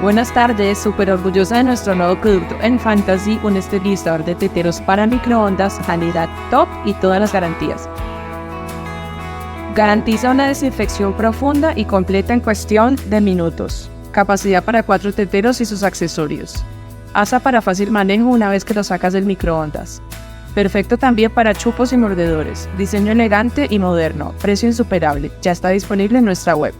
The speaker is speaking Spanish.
Buenas tardes, súper orgullosa de nuestro nuevo producto en Fantasy, un esterilizador de teteros para microondas, calidad top y todas las garantías. Garantiza una desinfección profunda y completa en cuestión de minutos. Capacidad para 4 teteros y sus accesorios. Asa para fácil manejo una vez que lo sacas del microondas. Perfecto también para chupos y mordedores. Diseño elegante y moderno. Precio insuperable. Ya está disponible en nuestra web.